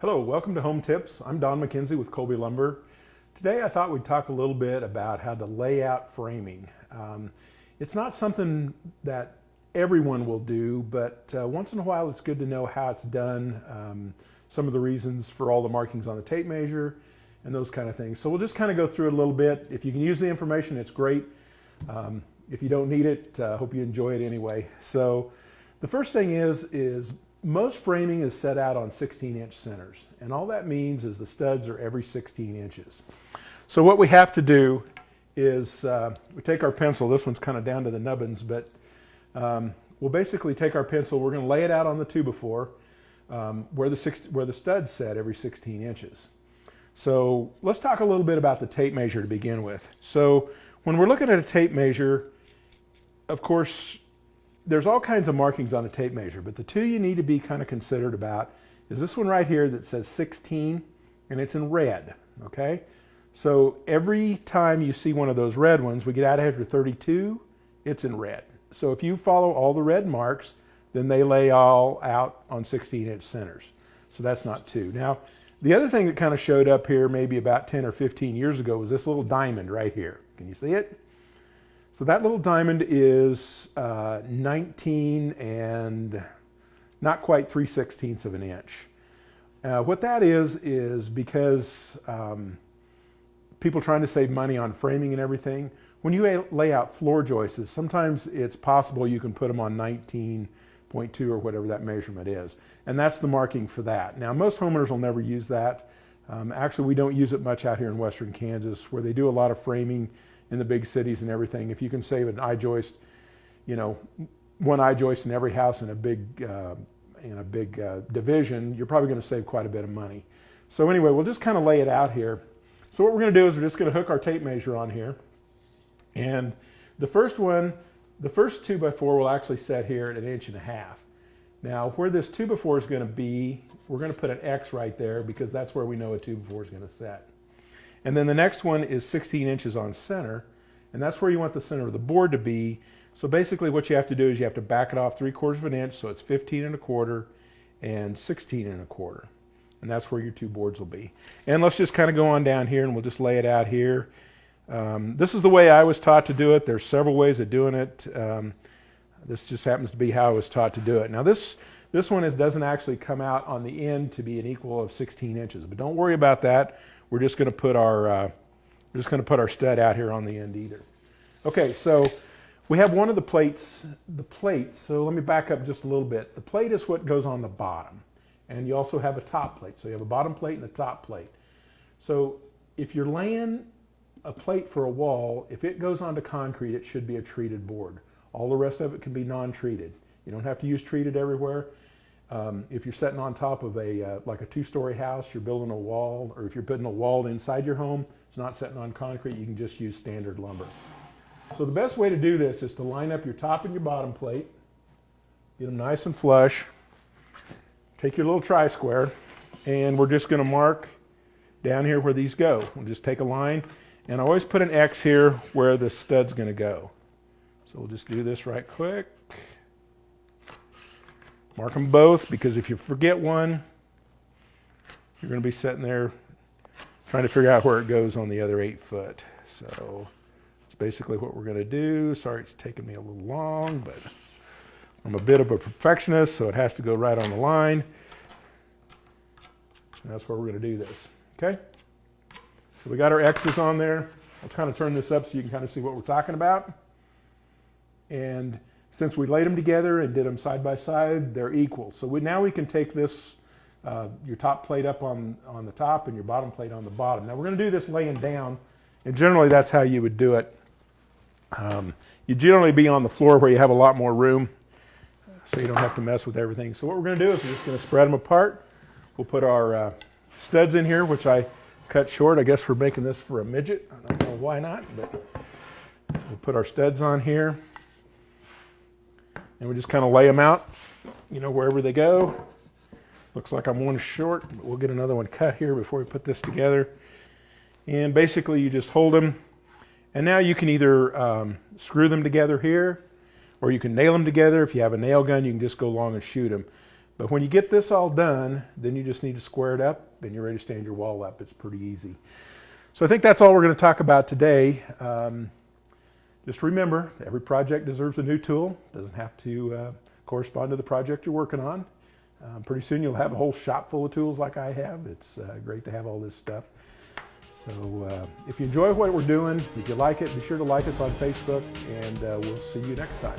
Hello, welcome to Home Tips. I'm Don McKenzie with Colby Lumber. Today I thought we'd talk a little bit about how to lay out framing. It's not something that everyone will do, but once in a while it's good to know how it's done, some of the reasons for all the markings on the tape measure, and those kind of things. So we'll just kind of go through it a little bit. If you can use the information, it's great. If you don't need it, hope you enjoy it anyway. So the first thing is most framing is set out on 16-inch centers, and all that means is the studs are every 16 inches. So what we have to do is we take our pencil. This one's kind of down to the nubbins, but we'll basically take our pencil. We're going to lay it out on the 2x4 where the studs set every 16 inches. So let's talk a little bit about the tape measure to begin with. So when we're looking at a tape measure, of course, there's all kinds of markings on a tape measure, but the two you need to be kind of considered about is this one right here that says 16, and it's in red, okay? So every time you see one of those red ones, we get out after 32, it's in red. So if you follow all the red marks, then they lay all out on 16-inch centers. So that's not two. Now, the other thing that kind of showed up here maybe about 10 or 15 years ago was this little diamond right here. Can you see it? So that little diamond is 19 and not quite 3/16 of an inch. What that is because people trying to save money on framing and everything, when you lay out floor joists, sometimes it's possible you can put them on 19.2 or whatever that measurement is. And that's the marking for that. Now, most homeowners will never use that. Actually, we don't use it much out here in western Kansas, where they do a lot of framing in the big cities and everything. If you can save an I-joist, you know, one I-joist in every house in a big division, you're probably going to save quite a bit of money. So anyway, we'll just kind of lay it out here. So what we're going to do is we're just going to hook our tape measure on here. And the first 2x4 will actually set here at 1.5 inches. Now, where this 2x4 is going to be, we're going to put an X right there because that's where we know a 2x4 is going to set. And then the next one is 16 inches on center, and that's where you want the center of the board to be. So basically what you have to do is you have to back it off 3/4 of an inch, so it's 15 1/4 and 16 1/4. And that's where your two boards will be. And let's just kind of go on down here and we'll just lay it out here. This is the way I was taught to do it. There's several ways of doing it. This just happens to be how I was taught to do it. Now this one doesn't actually come out on the end to be an equal of 16 inches, but don't worry about that. We're just going to put our stud out here on the end either. Okay, so we have one of the plates. So let me back up just a little bit. The plate is what goes on the bottom, and you also have a top plate. So you have a bottom plate and a top plate. So if you're laying a plate for a wall, if it goes onto concrete, it should be a treated board. All the rest of it can be non-treated. You don't have to use treated everywhere. If you're sitting on top of like a 2-story house, you're building a wall, or if you're putting a wall inside your home, it's not sitting on concrete, you can just use standard lumber. So the best way to do this is to line up your top and your bottom plate, get them nice and flush, take your little tri-square, and we're just going to mark down here where these go. We'll just take a line, and I always put an X here where the stud's going to go. So we'll just do this right quick. Mark them both, because if you forget one, you're going to be sitting there trying to figure out where it goes on the other 8 foot. So that's basically what we're going to do. Sorry it's taking me a little long, but I'm a bit of a perfectionist, so it has to go right on the line. And that's where we're going to do this. Okay? So we got our X's on there. I'll kind of turn this up so you can kind of see what we're talking about. And since we laid them together and did them side by side, they're equal. So now we can take this, your top plate up on the top and your bottom plate on the bottom. Now we're going to do this laying down, and generally that's how you would do it. You generally be on the floor where you have a lot more room, so you don't have to mess with everything. So what we're going to do is we're just going to spread them apart. We'll put our studs in here, which I cut short, I guess, for making this for a midget. I don't know why not, but we'll put our studs on here. And we just kind of lay them out, you know, wherever they go. Looks like I'm one short, but we'll get another one cut here before we put this together. And basically you just hold them, and now you can either screw them together here, or you can nail them together. If you have a nail gun, you can just go along and shoot them. But when you get this all done, then you just need to square it up and you're ready to stand your wall up. It's pretty easy. So I think that's all we're going to talk about today. Just remember, every project deserves a new tool. It doesn't have to correspond to the project you're working on. Pretty soon you'll have a whole shop full of tools like I have. It's great to have all this stuff. So if you enjoy what we're doing, if you like it, be sure to like us on Facebook, and we'll see you next time.